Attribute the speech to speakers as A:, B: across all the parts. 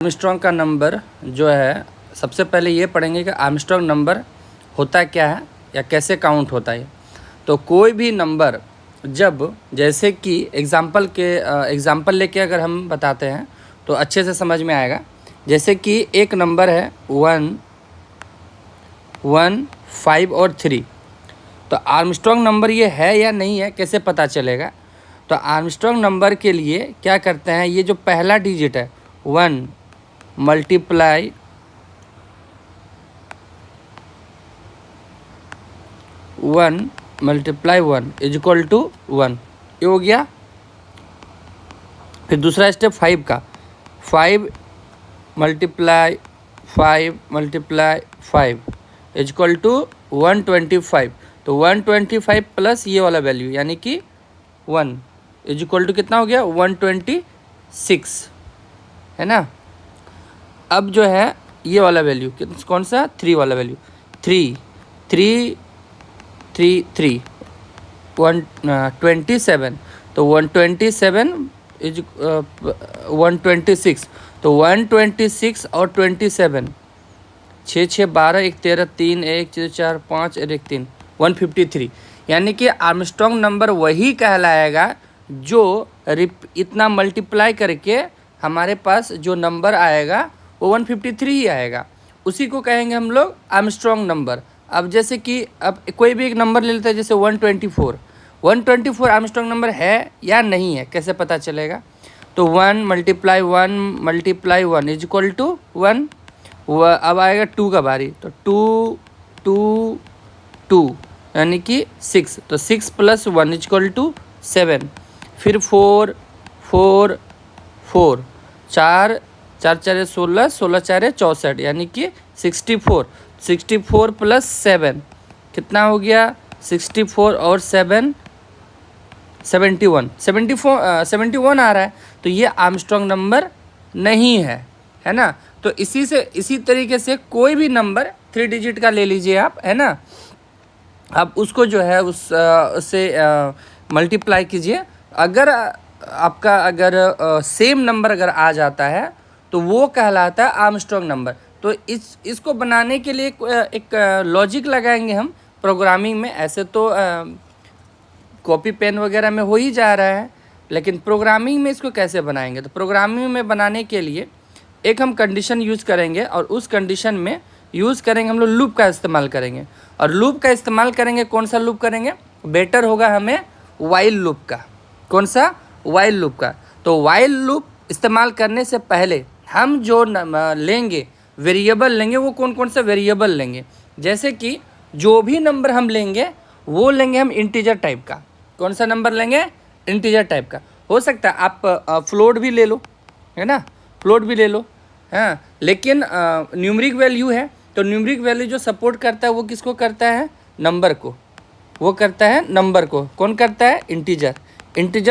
A: Armstrong का number जो है, सबसे पहले ये पढ़ेंगे कि आर्मस्ट्रॉन्ग नंबर होता क्या है या कैसे काउंट होता है। तो कोई भी नंबर जब, जैसे कि एग्जांपल लेके अगर हम बताते हैं तो अच्छे से समझ में आएगा। जैसे कि एक नंबर है 1, 1, 5 और 3। तो आर्मस्ट्रॉन्ग नंबर ये है या नहीं है, कैसे पता चलेगा? तो आर्मस्ट्रॉन्ग नंबर के लिए क्या करते हैं, ये जो पहला डिजिट है 1 मल्टीप्लाई 1 इज इक्वल टू 1, ये हो गया। फिर दूसरा स्टेप 5 का, 5 मल्टीप्लाई 5 इज इक्वल टू 125। तो 125 प्लस ये वाला वैल्यू यानी कि 1 इज इक्वल टू कितना हो गया, 126, है ना। अब जो है ये वाला वैल्यू कौन सा, 3 वाला वैल्यू, 3 3 3 3 127। तो 127 इज 126। तो 126 और 27, 6 6 12 1 13 3 1 4 5 और 1 3, 153। यानी कि आर्मस्ट्रॉन्ग नंबर वही कहलाएगा जो इतना मल्टीप्लाई करके हमारे पास जो नंबर आएगा वो 153 ही आएगा, उसी को कहेंगे हम लोग आर्मस्ट्रॉन्ग नंबर। अब जैसे कि अब कोई भी एक नंबर ले लेते हैं, जैसे 124 आर्मस्ट्रॉन्ग नंबर है या नहीं है, कैसे पता चलेगा? तो 1 मल्टीप्लाई 1 इज इक्वल टू 1। अब आएगा 2 का बारी, तो 2 2 2 यानी कि 6। तो 6 प्लस 1 इज इक्वल टू 7। फिर 4 4 4 4 4 4 16 16 4 64 यानी कि 64। 64 प्लस 7 कितना हो गया, 64 और 7 71 आ रहा है। तो ये आर्मस्ट्रॉन्ग नंबर नहीं है ना। तो इसी तरीके से कोई भी नंबर 3 डिजिट का ले लीजिए आप, है ना। अब उसको जो है उससे मल्टीप्लाई कीजिए। अगर आपका सेम नंबर अगर आ जाता है तो वो कहलाता है आर्मस्ट्रॉन्ग नंबर। तो इसको बनाने के लिए एक लॉजिक लगाएंगे हम प्रोग्रामिंग में। ऐसे तो कॉपी पेन वगैरह में हो ही जा रहा है, लेकिन प्रोग्रामिंग में इसको कैसे बनाएंगे? तो प्रोग्रामिंग में बनाने के लिए एक हम कंडीशन यूज़ करेंगे, और उस कंडीशन में यूज़ करेंगे हम लोग लूप का इस्तेमाल करेंगे। और लूप का इस्तेमाल करेंगे, कौन सा लूप करेंगे? बेटर होगा हमें वाइल लूप का। कौन सा? वाइल लूप का। तो वाइल लूप इस्तेमाल करने से पहले हम जो लेंगे वेरिएबल लेंगे, वो कौन कौन सा वेरिएबल लेंगे? जैसे कि जो भी नंबर हम लेंगे वो लेंगे हम इंटीजर टाइप का। कौन सा नंबर लेंगे? इंटीजर टाइप का। हो सकता है आप फ्लोट भी ले लो, है ना, फ्लोट भी ले लो, हाँ। लेकिन न्यूमरिक वैल्यू है, तो न्यूमरिक वैल्यू जो सपोर्ट करता है वो किसको करता है? नंबर को। वो करता है नंबर को। कौन करता है? इंटीजर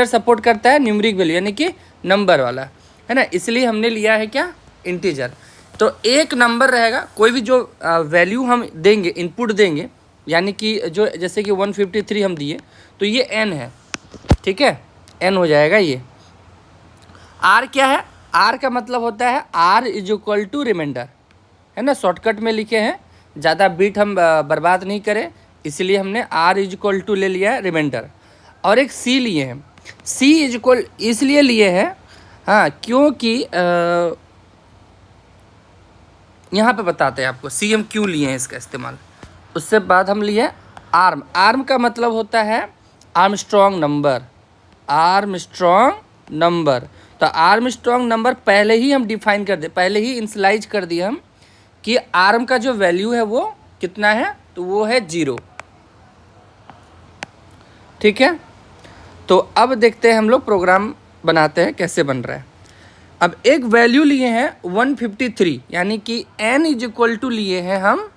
A: सपोर्ट करता है न्यूमरिक वैल्यू, यानी कि नंबर वाला, है ना। इसलिए हमने लिया है क्या? इंटीजर। तो एक नंबर रहेगा, कोई भी जो वैल्यू हम देंगे, इनपुट देंगे, यानी कि जो जैसे कि 153 हम दिए, तो ये n है, ठीक है, n हो जाएगा ये। r क्या है? r का मतलब होता है r is equal to remainder, है ना। शॉर्टकट में लिखे हैं, ज़्यादा बीट हम बर्बाद नहीं करें, इसलिए हमने r इज इक्वल टू ले लिया है रिमाइंडर। और एक c लिए हैं। c इज इक्वल इसलिए लिए हैं, हाँ, क्योंकि यहाँ पे बताते हैं आपको c हम क्यों लिए हैं इसका इस्तेमाल। उससे बाद हम लिए आर्म का मतलब होता है आर्मस्ट्रॉन्ग नंबर। तो आर्मस्ट्रॉन्ग नंबर पहले ही हम डिफाइन कर दे, पहले ही इनिशियलाइज कर दिए हम कि आर्म का जो वैल्यू है वो कितना है, तो वो है 0, ठीक है। तो अब देखते हैं हम लोग प्रोग्राम बनाते हैं कैसे बन रहा है। अब एक वैल्यू लिए हैं 153, यानी कि n इज इक्वल टू लिए हैं हम,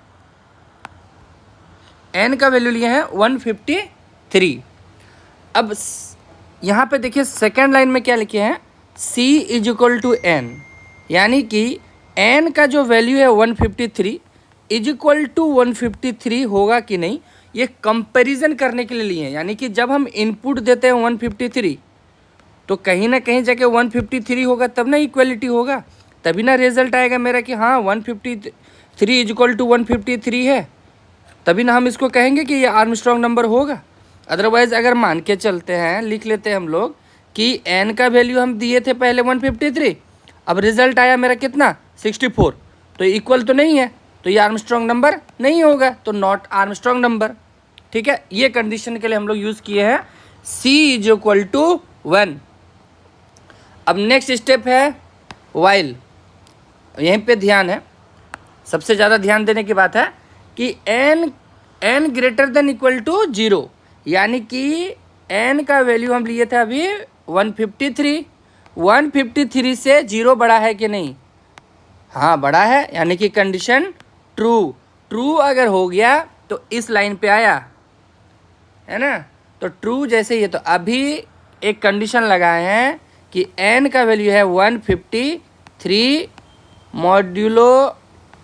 A: n का वैल्यू लिए हैं 153। अब यहाँ पे देखिए सेकेंड लाइन में क्या लिखे हैं? c is equal to n, यानी कि n का जो वैल्यू है 153 इज इक्वल टू 153 होगा कि नहीं, ये कंपैरिजन करने के लिए लिए हैं। यानी कि जब हम इनपुट देते हैं 153, तो कहीं ना कहीं जाके 153 होगा, तब ना इक्वलिटी होगा। तभी ना रिजल्ट आएगा मेरा कि हाँ 153 इज इक्वल टू 153 है, तभी ना हम इसको कहेंगे कि ये आर्मस्ट्रॉन्ग नंबर होगा। अदरवाइज अगर मान के चलते हैं, लिख लेते हैं हम लोग कि n का वैल्यू हम दिए थे पहले 153, अब रिजल्ट आया मेरा कितना 64, तो इक्वल तो नहीं है, तो ये आर्मस्ट्रॉन्ग नंबर नहीं होगा, तो नॉट आर्मस्ट्रॉन्ग नंबर। ठीक है, ये कंडीशन के लिए हम लोग यूज़ किए हैं c इज इक्वल टू 1। अब नेक्स्ट स्टेप है वाइल। यहीं पे ध्यान है, सबसे ज़्यादा ध्यान देने की बात है कि n greater than equal to 0, यानी कि n का वैल्यू हम लिए थे अभी 153, 153 से 0 बड़ा है कि नहीं, हाँ बड़ा है, यानी कि कंडीशन ट्रू अगर हो गया तो इस लाइन पे आया है ना, तो ट्रू जैसे ही है। तो अभी एक कंडीशन लगाए हैं कि n का वैल्यू है 153 मॉड्यूलो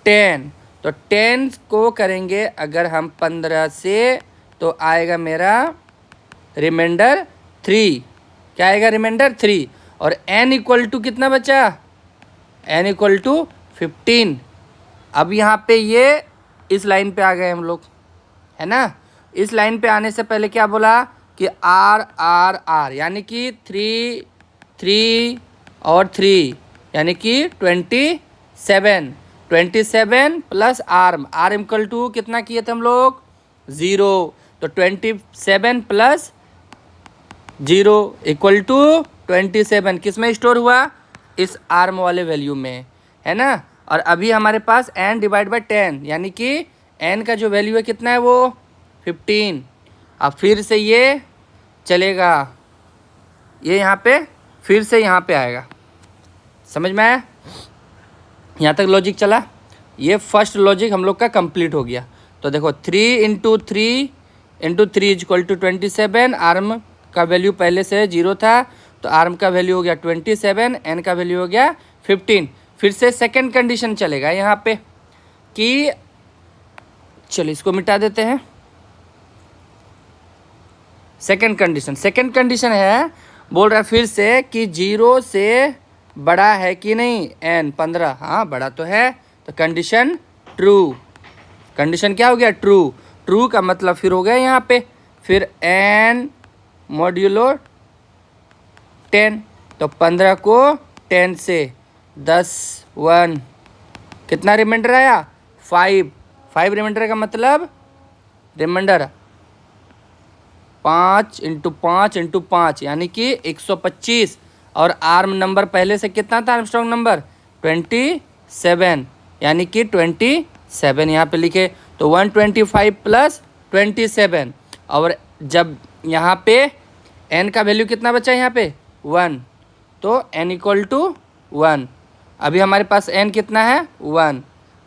A: 10, तो 10 को करेंगे अगर हम 15 से तो आएगा मेरा रिमाइंडर 3, क्या आएगा रिमाइंडर 3, और n इक्वल टू कितना बचा, n इक्वल टू 15। अब यहाँ पे ये इस लाइन पे आ गए हम लोग, है ना। इस लाइन पे आने से पहले क्या बोला कि r यानी कि 3 और 3 यानी कि 27 प्लस r इक्वल टू कितना किए थे हम लोग 0, तो 27 प्लस 0 इक्वल टू 27 किस में स्टोर हुआ, इस आर्म वाले वैल्यू में, है ना। और अभी हमारे पास n डिवाइड बाई 10, यानी कि n का जो वैल्यू है कितना है वो 15। अब फिर से ये चलेगा, ये यहाँ पे फिर से यहाँ पे आएगा, समझ में आया, यहाँ तक लॉजिक चला। ये फर्स्ट लॉजिक हम लोग का कंप्लीट हो गया। तो देखो 3 into three is equal to 27, arm का वैल्यू पहले से 0 था, तो आर्म का वैल्यू हो गया 27, n का वैल्यू हो गया 15। फिर से सेकंड कंडीशन चलेगा यहाँ पे कि चलो इसको मिटा देते हैं। सेकंड कंडीशन है, बोल रहा है फिर से कि 0 से बड़ा है कि नहीं n 15, हाँ बड़ा तो है, तो कंडीशन ट्रू। कंडीशन क्या हो गया ट्रू का मतलब फिर हो गया यहाँ पे फिर n मॉड्यूलो 10, तो 15 को 10 से 10 1 कितना रिमाइंडर आया 5 रिमाइंडर का मतलब रिमाइंडर 5 इंटू 5 यानी कि 125, और आर्म नंबर पहले से कितना था आर्मस्ट्रॉन्ग नंबर 27, यानी कि 27 यहाँ पे लिखे, तो 125 प्लस 27, और जब यहाँ पे n का वैल्यू कितना बचा यहाँ पे 1, तो n इक्वल टू 1। अभी हमारे पास n कितना है 1,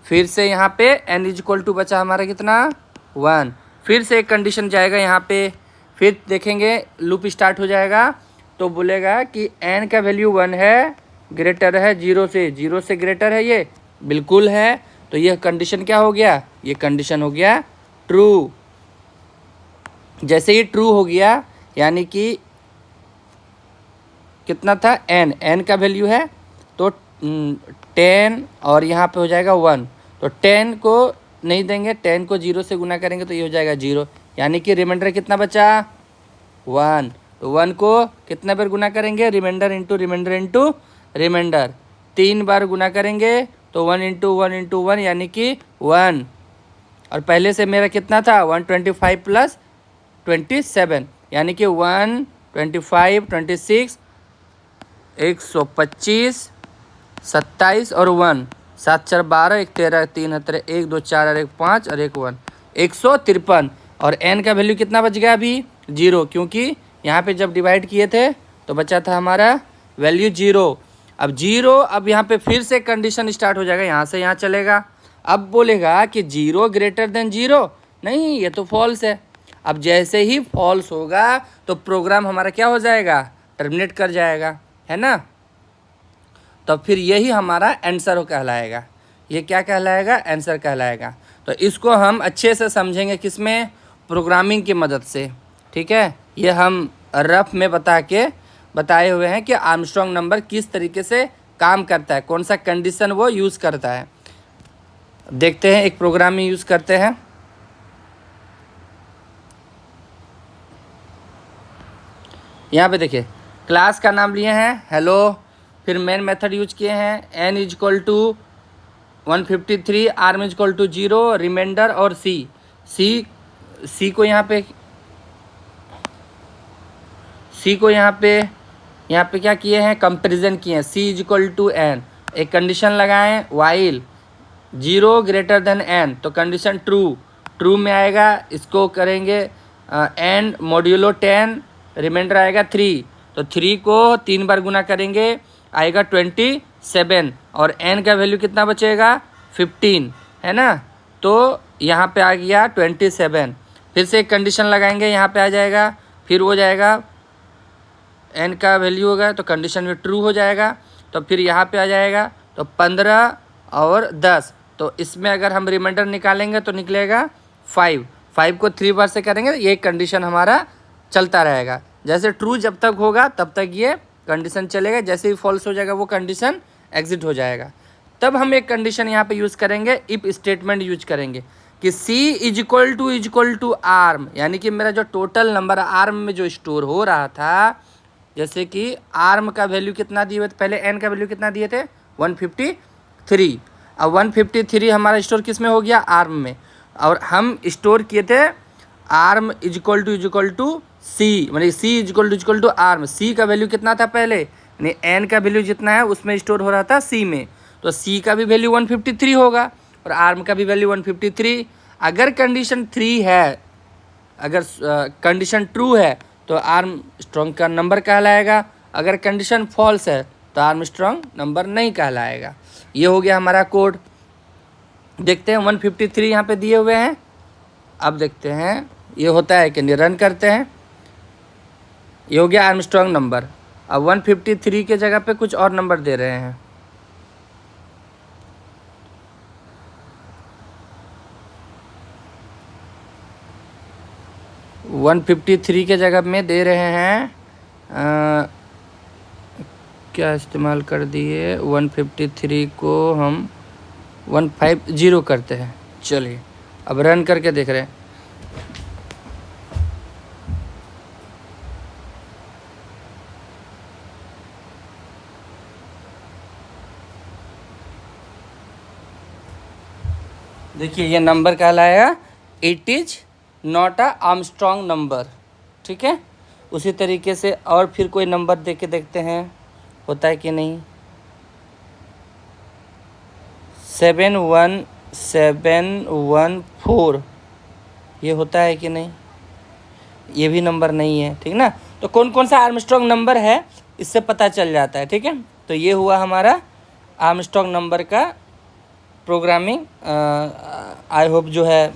A: फिर से यहाँ पे n इज इक्वल टू बचा हमारा कितना 1, फिर से एक कंडीशन जाएगा यहाँ पे, फिर देखेंगे लूप स्टार्ट हो जाएगा, तो बोलेगा कि n का वैल्यू 1 है, ग्रेटर है 0 से ग्रेटर है, ये बिल्कुल है, तो यह कंडीशन क्या हो गया, ये कंडीशन हो गया ट्रू। जैसे ही ट्रू हो गया यानी कि कितना था n का वैल्यू है तो 10, और यहाँ पे हो जाएगा 1, तो 10 को नहीं देंगे, 10 को 0 से गुना करेंगे तो ये हो जाएगा 0, यानी कि रिमाइंडर कितना बचा 1, तो 1 को कितना बार गुना करेंगे रिमाइंडर इंटू रिमाइंडर 3 बार गुना करेंगे तो 1 इंटू 1 यानी कि 1, और पहले से मेरा कितना था 125 प्लस 27 यानी कि 125 26 125 27 और 1 7 4 12 1 13 3 1 2 4 और 1 5 और 1 1 153, और n का वैल्यू कितना बच गया अभी 0, क्योंकि यहाँ पे जब डिवाइड किए थे तो बचा था हमारा वैल्यू 0। अब 0, अब यहाँ पे फिर से कंडीशन स्टार्ट हो जाएगा, यहाँ से यहाँ चलेगा। अब बोलेगा कि 0 ग्रेटर देन 0, नहीं ये तो फॉल्स है। अब जैसे ही फॉल्स होगा तो प्रोग्राम हमारा क्या हो जाएगा टर्मिनेट कर जाएगा, है ना। तो फिर यही हमारा आंसर कहलाएगा, ये क्या कहलाएगा आंसर कहलाएगा। तो इसको हम अच्छे से समझेंगे किसमें प्रोग्रामिंग की मदद से, ठीक है। ये हम रफ में बताए हुए हैं कि आर्मस्ट्रॉन्ग नंबर किस तरीके से काम करता है, कौन सा कंडीशन वो यूज़ करता है। देखते हैं, एक प्रोग्राम में यूज़ करते हैं। यहाँ पे देखिए, क्लास का नाम लिए हैं हेलो, फिर मेन मेथड यूज किए हैं n इज इक्वल टू 153, आर्म इज इक्वल टू 0, रिमाइंडर और सी को यहाँ पे क्या किए हैं, कंपैरिजन किए हैं, सी इज इक्वल टू एन, एक कंडीशन लगाएं वाइल 0 ग्रेटर देन एन, तो कंडीशन ट्रू में आएगा, इसको करेंगे एन मॉड्यूलो 10, रिमाइंडर आएगा 3, तो 3 को 3 बार गुना करेंगे आएगा 27, और n का वैल्यू कितना बचेगा 15, है ना। तो यहाँ पे आ गया 27, फिर से एक कंडीशन लगाएंगे, यहाँ पे आ जाएगा, फिर हो जाएगा n का वैल्यू होगा तो कंडीशन में ट्रू हो जाएगा, तो फिर यहाँ पे आ जाएगा तो 15 और 10, तो इसमें अगर हम रिमाइंडर निकालेंगे तो निकलेगा 5 को 3 बार से करेंगे, ये कंडीशन हमारा चलता रहेगा। जैसे ट्रू जब तक होगा तब तक ये कंडीशन चलेगा, जैसे ही फॉल्स हो जाएगा वो कंडीशन एग्जिट हो जाएगा। तब हम एक कंडीशन यहाँ पे यूज़ करेंगे, इफ स्टेटमेंट यूज करेंगे कि c is equal to arm, यानी कि मेरा जो टोटल नंबर आर्म में जो स्टोर हो रहा था, जैसे कि आर्म का वैल्यू कितना दिए हुए थे, पहले n का वैल्यू कितना दिए थे 153, अब 153 हमारा स्टोर किस में हो गया, आर्म में, और हम स्टोर किए थे आर्म इज इक्वल टू सी, मतलब सी इज इक्वल टू आर्म, सी का वैल्यू कितना था पहले, यानी एन का वैल्यू जितना है उसमें स्टोर हो रहा था सी में, तो सी का भी वैल्यू 153 होगा और आर्म का भी वैल्यू 153। अगर कंडीशन 3 है, अगर कंडीशन ट्रू है तो आर्म स्ट्रॉन्ग का नंबर कहलाएगा, अगर कंडीशन फॉल्स है तो आर्म स्ट्रॉन्ग नंबर नहीं कहलाएगा। ये हो गया हमारा कोड। देखते हैं 153 यहाँ पे दिए हुए हैं, अब देखते हैं ये होता है कि नहीं, रन करते हैं। ये हो गया आर्मस्ट्रॉन्ग नंबर। अब 153 के जगह पे कुछ और नंबर दे रहे हैं, आ, 153 के जगह में दे रहे हैं क्या इस्तेमाल कर दिए, 153 को हम 150 करते हैं। चलिए अब रन करके देख रहे हैं। देखिए ये नंबर कहलाएगा it is not a Armstrong number, ठीक है। उसी तरीके से और फिर कोई नंबर दे के देखते हैं होता है कि नहीं। 71714 ये होता है कि नहीं, ये भी नंबर नहीं है, ठीक ना। तो कौन कौन सा आर्मस्ट्रॉन्ग नंबर है इससे पता चल जाता है, ठीक है। तो ये हुआ हमारा आर्मस्ट्रॉन्ग नंबर का प्रोग्रामिंग। आई होप जो है